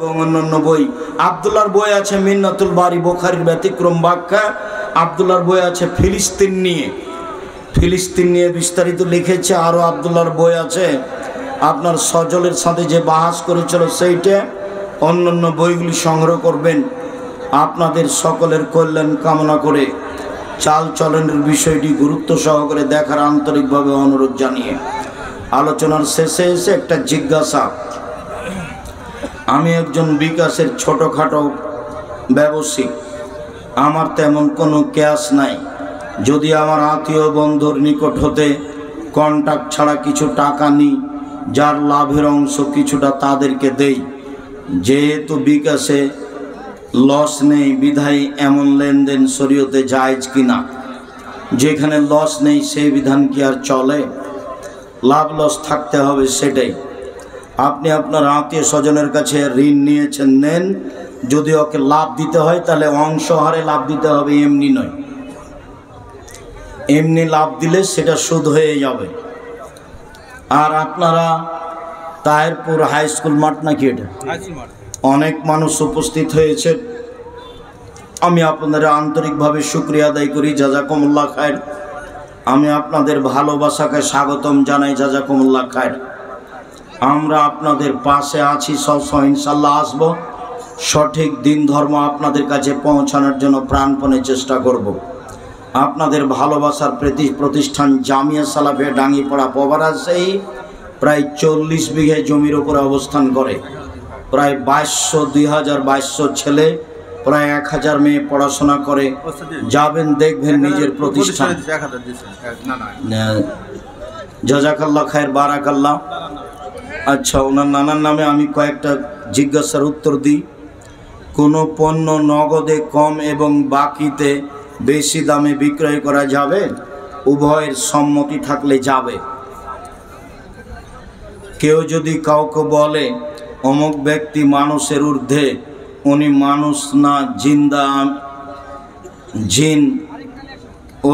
অন্যান্য বই। আব্দুল্লাহর বই আছে মিন্নাতুল বারি, বুখারীর ব্যতিক্রম ব্যাখ্যা। আব্দুল্লাহর বই আছে ফিলিস্তিন নিয়ে বিস্তারিত লিখেছে। আরও আব্দুল্লাহর বই আছে আপনার সজলের সাথে যে বাহাস করেছিল সেইটা। অন্যান্য বইগুলি সংগ্রহ করবেন। আপনাদের সকলের কল্যাণ কামনা করে চাল চলনের বিষয়টি গুরুত্ব সহকারে দেখার আন্তরিকভাবে অনুরোধ জানিয়ে আলোচনার শেষে এসে একটা জিজ্ঞাসা। আমি একজন বিকাশের ছোটোখাটো ব্যবসায়ী, আমার তেমন কোনো ক্যাশ নাই। যদি আমার আত্মীয় বন্ধুর নিকট হতে কন্ট্যাক্ট ছাড়া কিছু টাকা নিই, যার লাভের অংশ কিছুটা তাদেরকে দেই। যেহেতু বিকাশে লস নেই বিধায় এমন লেনদেন শরীয়তে জায়েজ কিনা? যেখানে লস নেই সেই বিধান কি আর চলে? লাভ লস থাকতে হবে সেটাই। আপনি আপনার আত্মীয় স্বজনের কাছে ঋণ নিয়েছেন, নেন। যদি ওকে লাভ দিতে হয় তাহলে অংশ হারে লাভ দিতে হবে, এমনি নয়। এমনি লাভ দিলে সেটা সুদ হয়ে যাবে। আর আপনারা তাহেরপুর হাই স্কুল মাঠ নাকি এটা, অনেক মানুষ উপস্থিত হয়েছে। আমি আপনাদের আন্তরিকভাবে শুকরিয়া আদায় করি, জাযাকুমুল্লাহ খায়ের। আমি আপনাদের ভালোবাসাকে স্বাগতম জানাই, জাযাকুমুল্লাহ খায়ের। আমরা আপনাদের পাশে আছি, সবসময় ইনশাল্লাহ আসবো। সঠিক দিন ধর্ম আপনাদের কাছে পৌঁছানোর জন্য প্রাণপণে চেষ্টা করব। আপনাদের ভালোবাসার প্রতিষ্ঠান জামিয়া সালাফিয়া ডাঙ্গিপাড়া পবারা সেই প্রায় 40 বিঘে জমির উপরে অবস্থান করে। প্রায় 2200 ছেলে, প্রায় 1000 মেয়ে পড়াশোনা করে। যাবেন দেখবেন নিজের প্রতিষ্ঠান। জাযাকাল্লাহ খায়ের, বারাকাল্লাহ। আচ্ছা, ওনার নানার নামে আমি কয়েকটা জিজ্ঞাসার উত্তর দিই। কোনো পণ্য নগদে কম এবং বাকিতে বেশি দামে বিক্রয় করা যাবে? উভয়ের সম্মতি থাকলে যাবে। কেউ যদি কাউকে বলে অমুক ব্যক্তি মানুষের ঊর্ধ্বে, উনি মানুষ না জিন্দা জিন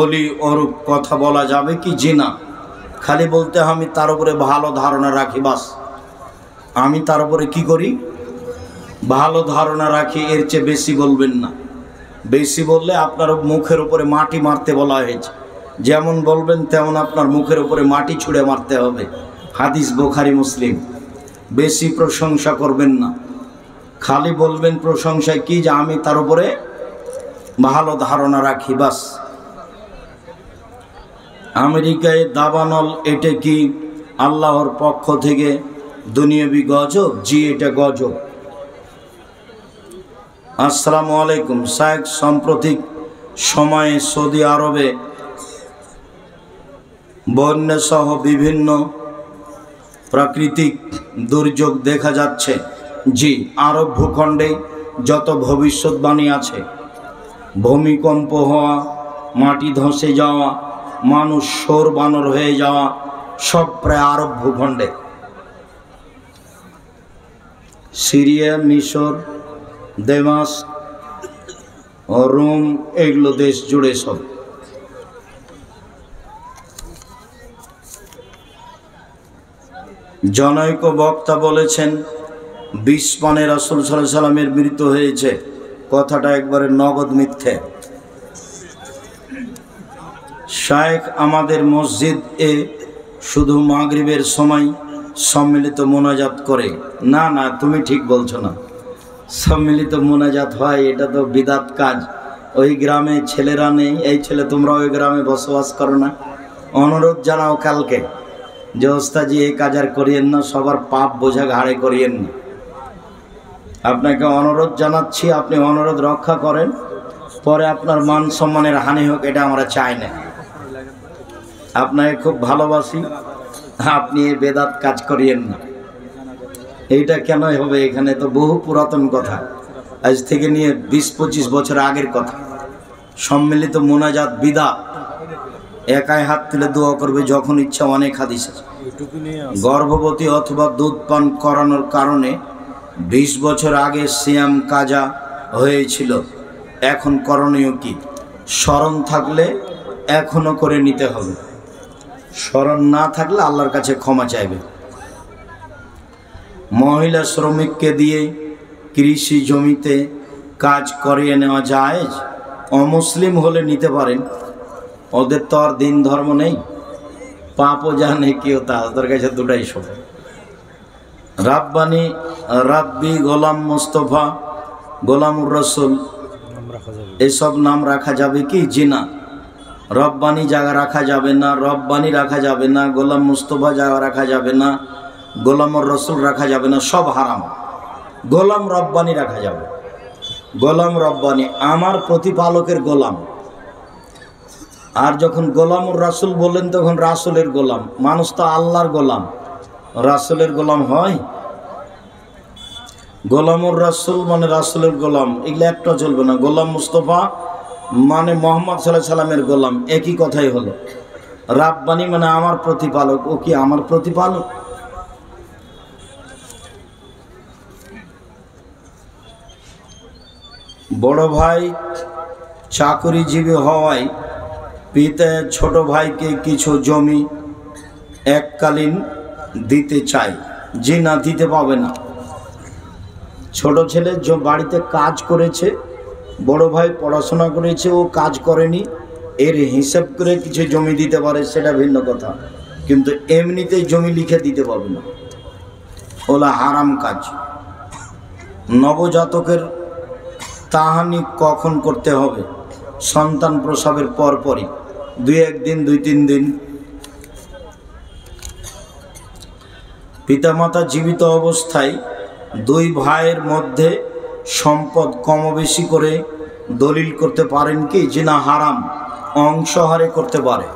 অলি অরূপ, কথা বলা যাবে কি? জিনা খালি বলতে আমি তার উপরে ভালো ধারণা রাখি, বাস। আমি তার উপরে কি করি? ভালো ধারণা রাখি, এর চেয়ে বেশি বলবেন না। বেশি বললে আপনার মুখের উপরে মাটি মারতে বলা হয়েছে। যেমন বলবেন তেমন আপনার মুখের উপরে মাটি ছুঁড়ে মারতে হবে। হাদিস বুখারী মুসলিম। বেশি প্রশংসা করবেন না, খালি বলবেন প্রশংসায় কি, যে আমি তার উপরে ভালো ধারণা রাখি, বাস। আমেরিকায় দাবানল, এটা কি আল্লাহর পক্ষ থেকে দুনিয়াবি গজব? জি, এটা গজব। আসসালামু আলাইকুম শায়েখ, সাম্প্রতিক সময়ে সৌদি আরবে বন্যাসহ বিভিন্ন প্রাকৃতিক দুর্যোগ দেখা যাচ্ছে। জি, আরব ভূখণ্ডে যত ভবিষ্যৎবাণী আছে, ভূমিকম্প হওয়া, মাটি ধসে যাওয়া, মানুষ শোর বানর হয়ে যাওয়া, সব প্রায় আরব ভূখণ্ডে। সিরিয়া, মিশর, দেমাস্ক ও রোম, এগুলো দেশ জুড়ে সব। জনৈক বক্তা বলেছেন 20 পানে রাসূল সাল্লাল্লাহু আলাইহি সাল্লামের মৃত্যু হয়েছে। কথাটা একবারে নগদ মিথ্যে। শায়েখ, আমাদের মসজিদ এ শুধু মাগরিবের সময় সম্মিলিত মোনাজাত করে। না না, তুমি ঠিক বলছো না। সম্মিলিত মোনাজাত হয়, এটা তো বিদাত কাজ। ওই গ্রামে ছেলেরা নেই, এই ছেলে তোমরা ওই গ্রামে বসবাস করো না, অনুরোধ জানাও কালকে যে ওস্তাজি এই কাজ আর করিয়েন না, সবার পাপ বোঝা ঘাড়ে করিয়েন না। আপনাকে অনুরোধ জানাচ্ছি, আপনি অনুরোধ রক্ষা করেন, পরে আপনার মান সম্মানের হানি হোক, এটা আমরা চাই না। আপনাকে খুব ভালোবাসি, আপনি এই বেদাত কাজ করিয়েন না। এইটা কেন হবে? এখানে তো বহু পুরাতন কথা, আজ থেকে নিয়ে 20-25 বছর আগের কথা। সম্মিলিত মোনাজাত বিদাত। একাই হাত তুলে দোয়া করবে যখন ইচ্ছা। অনেক হাদিস আছে। গর্ভবতী অথবা দুধ পান করানোর কারণে 20 বছর আগে সিয়াম কাজা হয়েছিল, এখন করণীয় কি? স্মরণ থাকলে এখনো করে নিতে হবে, স্মরণ না থাকলে আল্লাহর কাছে ক্ষমা চাইবে। মহিলা শ্রমিককে দিয়ে কৃষি জমিতে কাজ করিয়ে নেওয়া যায়? অমুসলিম হলে নিতে পারেন, ওদের তো আর দিন ধর্ম নেই, পাপও জানে কেউ, তাদের কাছে দুটাই সব। রাব্বানি, রাব্বি, গোলাম মুস্তফা, গোলামুর রসুল, এসব নাম রাখা যাবে কি? জি না। রব্বানি জায়গা রাখা যাবে না, রব্বানি রাখা যাবে না, গোলাম মুস্তফা জায়গা রাখা যাবে না, গোলামুর রসুল রাখা যাবে না, সব হারাম। গোলাম রব্বানি রাখা যাবে। গোলাম রব্বানি আমার প্রতিপালকের গোলাম। আর যখন গোলামুর রাসুল বললেন তখন রাসুলের গোলাম। মানুষ তো আল্লাহর গোলাম, রাসুলের গোলাম হয়? গোলামুর রাসুল মানে রাসুলের গোলাম, এগুলো একটা চলবে না। গোলাম মুস্তফা মানে মোহাম্মদ সাল্লাল্লাহু আলাইহি সাল্লামের গোলাম, একই কথাই হলো। রাব্বানি মানে আমার প্রতিপালক, ও কি আমার প্রতিপালক? বড় ভাই চাকরিজীবী হওয়ায় পিতা ছোট ভাইকে কিছু জমি এককালীন দিতে চাই। জি না, দিতে পাবে না। ছোট ছেলে বাড়িতে কাজ করেছে, বড় ভাই পড়াশোনা করেছে, ও কাজ করেনি, এর হিসাব করে কিছু জমি দিতে পারে, সেটা ভিন্ন কথা, কিন্তু এমনিতেই জমি লিখে দিতে পারবে না, ওলা হারাম কাজ। নবজাতকের তাহানি কখন করতে হবে? সন্তান প্রসবের পরপরই, 2-1 দিন 2-3 দিন। পিতামাতা জীবিত অবস্থায় 2 ভাইয়ের মধ্যে সম্পদ কম বেশি করে দলিল করতে পারেন কি? যে না, হারাম, অংশহারে করতে পারে।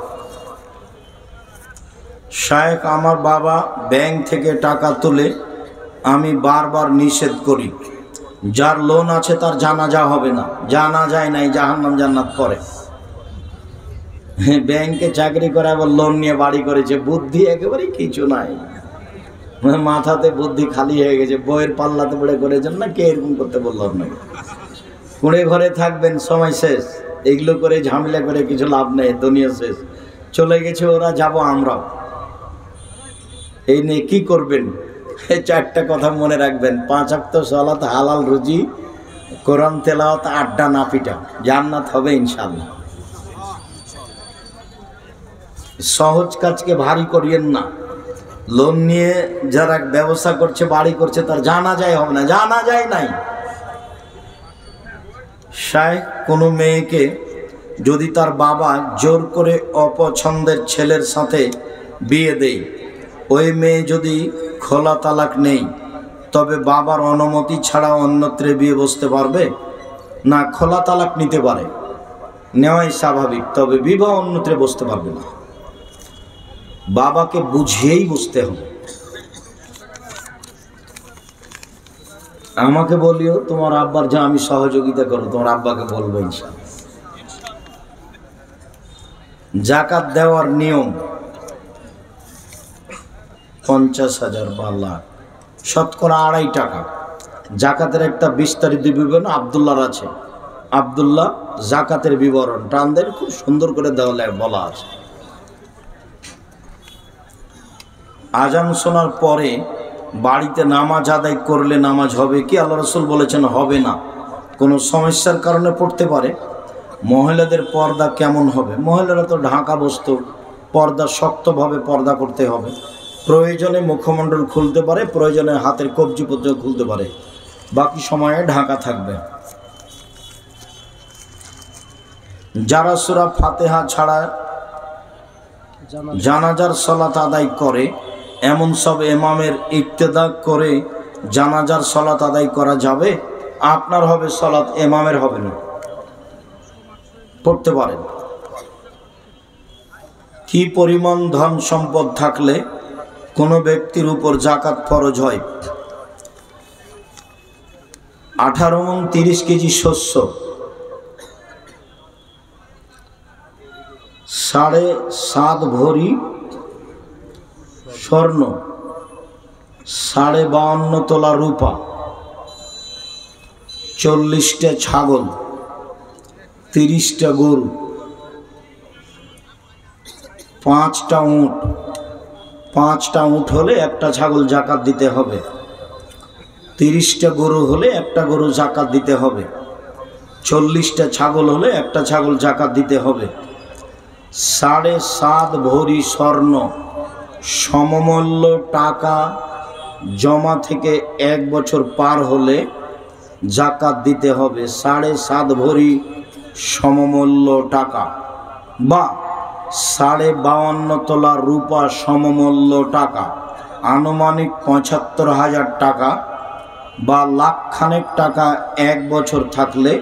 শায়েখ, আমার বাবা ব্যাংক থেকে টাকা তুলে, আমি বারবার নিষেধ করি, যার লোন আছে তার জানাজা হবে না। জানাজায় নাই, জাহান্নাম জান্নাত পড়ে। ব্যাংকে চাকরি করে আবার লোন নিয়ে বাড়ি করেছে, বুদ্ধি একেবারেই কিছু নাই, মাথাতে বুদ্ধি খালি হয়ে গেছে। বইয়ের পাল্লাতে পড়ে করেছেন না, কে এরকম করতে বললো আপনাকে? কুঁড়ে ঘরে থাকবেন, সময় শেষ। এগুলো করে ঝামেলা করে কিছু লাভ নেই, দুনিয়া শেষ। চলে গেছে ওরা, যাব আমরাও। এই নিয়ে কি করবেন? এই 4টা কথা মনে রাখবেন। 5 ওয়াক্ত সালাত, হালাল রুজি, কোরআন তেলাওয়াত, আড্ডা না পিটা, জান্নাত হবে ইনশাআল্লাহ। সহজ কাজকে ভারী করিয়েন না। লোন নিয়ে যারা ব্যবসা করছে, বাড়ি করছে, তার জানাজাই হবে না, জানাজাই নাই। শায়েখ, কোনো মেয়েকে যদি তার বাবা জোর করে অপছন্দের ছেলের সাথে বিয়ে দেয়, ওই মেয়ে যদি খোলা তালাক নেই, তবে বাবার অনুমতি ছাড়া অন্যত্রে বিয়ে বসতে পারবে না? খোলা তালাক নিতে পারে, নেওয়াই স্বাভাবিক, তবে বিবাহ অন্যত্রে বসতে পারবে না। বাবাকে বুঝিয়েই বুঝতে হবে। আমাকে বলিও তোমার আব্বার যা আমি সহযোগিতা করো, তোমার আব্বাকে বলবো ইনশাআল্লাহ। জাকাত দেওয়ার নিয়ম 50,000 বা লাখ, শতকরা 2.5 টাকা। জাকাতের একটা বিস্তারিত বিবরণ আব্দুল্লাহর আছে, আব্দুল্লাহ জাকাতের বিবরণ টানদের খুব সুন্দর করে দেওয়া বলা আছে। আজান শোনার পরে বাড়িতে নামাজ আদায় করলে নামাজ হবে কি? আল্লাহ রাসূল বলেছেন হবে না। কোনো সমস্যার কারণে পড়তে পারে। মহিলাদের পর্দা কেমন হবে? মহিলারা তো ঢাকা বস্তু, পর্দা শক্তভাবে পর্দা করতে হবে। প্রয়োজনে মুখমণ্ডল খুলতে পারে, প্রয়োজনে হাতের কবজি পর্যন্ত খুলতে পারে, বাকি সময়ে ঢাকা থাকবে। যারা সূরা ফাতিহা ছাড়া জানাজার সালাত আদায় করে, এমন সব ইমামের ইক্তেদা করে জানাজার সালাত আদায় করা যাবে? আপনার হবে সালাত, ইমামের হবে না, পড়তে পারেন। কি পরিমাণ ধন সম্পদ থাকলে কোনো ব্যক্তির উপর যাকাত ফরজ হয়? 18 মণ 30 কেজি শস্য, 7.5 ভরি স্বর্ণ, 52.5 তোলা রূপা, 40টা ছাগল, 30টা গরু, 5টা উট। 5টা উট হলে একটা ছাগল জাকাত দিতে হবে। 30টা গরু হলে একটা গরু জাকাত দিতে হবে, 40টা ছাগল হলে একটা ছাগল জাকাত দিতে হবে, 7.5 ভরি স্বর্ণ সমমূল্য টাকা জমা থেকে 1 বছর পার হলে জাকাত দিতে হবে। 7.5 ভরি সমমূল্য টাকা বা 52.5 তোলা রূপা সমমূল্য টাকা, আনুমানিক 75,000 টাকা বা লাখখানেক টাকা 1 বছর থাকলে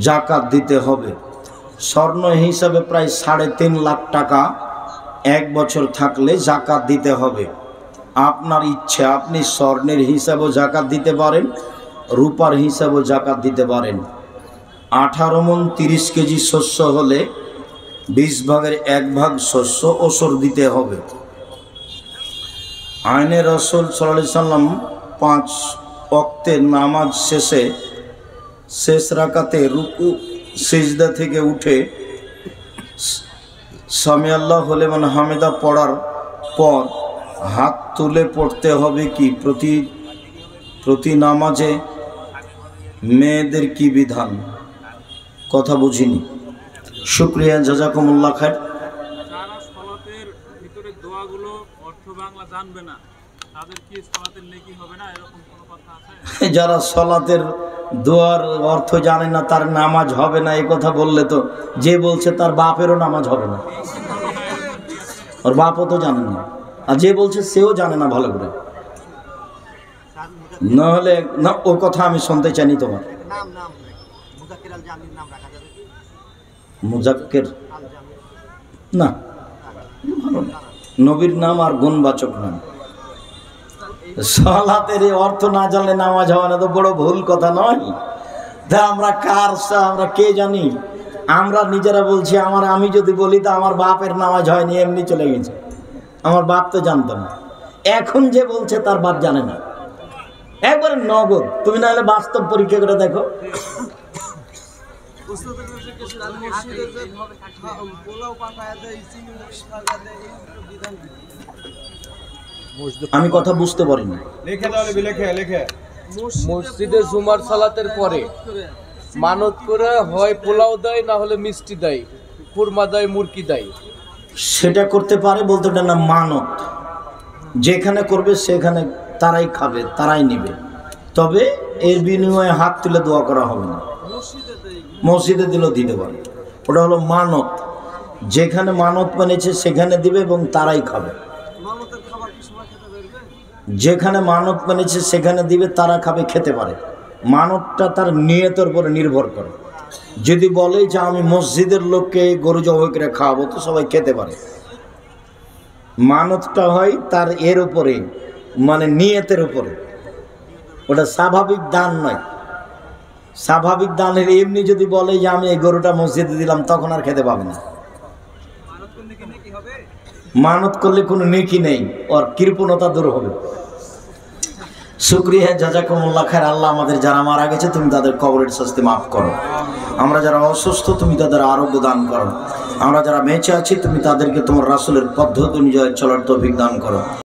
জাকাত দিতে হবে। স্বর্ণ হিসাবে প্রায় 3.5 লাখ টাকা 1 বছর থাকলে জাকাত দিতে হবে। আপনার ইচ্ছা, আপনি স্বর্ণের হিসাবেও জাকাত দিতে পারেন, রূপার হিসাবেও জাকাত দিতে পারেন। 18 মণ 30 কেজি শস্য হলে 20 ভাগের 1 ভাগ শস্য ওসর দিতে হবে। আইনে রাসূল সাল্লাল্লাহু আলাইহি সাল্লাম 5 ওয়াক্তের নামাজ শেষে শেষ রাকাতে রুকু সিজদা থেকে উঠে সামি আল্লাহু লিমান হামিদা পড়ার পর হাত তুলে পড়তে হবে কি? প্রতি নামাজে মেয়েদের কি বিধান? কথা বুঝিনি। শুকরিয়া, জাযাকুমুল্লাহ খায়ের। যারা সালাতের ভিতরে দোয়াগুলো অর্থ বাংলা জানবে না, তাদের কি সালাতের নেকি হবে না, এরকম কোনো কথা আছে? যারা সালাতের দোয়ার অর্থ জানে না তার নামাজ হবে না, এই কথা বললে তো যে বলছে তার বাপেরও নামাজ হবে না, ওর বাপও তো জানে না, আর যে বলছে সেও জানে না ভালো করে। নাহলে না, ও কথা আমি শুনতে চাইনি তোমার। মুজাক্কির না, ভালো না, নবীর নাম আর গুণবাচক নাম। সালাতের অর্থ না জানলে নামাজ হবে না তো বড় ভুল কথা নয়? তা আমরা আমরা কে জানি? আমরা নিজেরা বলছি। আমি যদি বলি তো আমার বাপের নামাজ হয়নি, এমনি চলে গেছে, আমার বাপ তো জানতো না। এখন যে বলছে তার বাপ জানে না, একবারে নগদ। তুমি না হলে বাস্তব পরীক্ষা করে দেখো। আমি কথা বুঝতে পারিনি। মসজিদে জুমার সালাতের পরে মানত করে হয় পোলাও দেয়, না হলে মিষ্টি দেয়, কুরমা দেয়, মুরগি দেয়। সেটা করতে পারে বলতে, ওটা না মানত। যেখানে করবে সেখানে তারাই খাবে, তারাই নিবে, তবে এর বিনিময়ে হাত তুলে দোয়া করা হবে না। মসজিদে দিলেও দিতে পারে, ওটা হলো মানত। যেখানে মানত বানিয়েছে সেখানে দিবে এবং তারাই খাবে। যেখানে মানত বানিয়েছে সেখানে দিবে, তারা খাবে, খেতে পারে। মানতটা তার নিয়তের উপরে নির্ভর করে। যদি বলে যে আমি মসজিদের লোককে গরু জবাই করে খাওয়াবো, তো সবাই খেতে পারে। মানতটা হয় তার এর উপরে, মানে নিয়তের উপরে। ওটা স্বাভাবিক দান নয়। স্বাভাবিক দানের এমনি যদি বলে যে আমি এই গরুটা মসজিদে দিলাম, তখন আর খেতে পাবে না। মানত করলে কোনো নেকি নেই, ওর কৃপণতা দূর হবে। শুকরিয়া, জাযাকুমুল্লাহ খায়ের। আল্লাহ আমাদের যারা মারা গেছে তুমি তাদের কবরের শাস্তি মাফ করো। আমরা যারা অসুস্থ তুমি তাদের আরোগ্য দান করো। আমরা যারা বেঁচে আছি তুমি তাদেরকে তোমার রাসূলের পদ্ধতি অনুযায়ী চলার তৌফিক দান করো।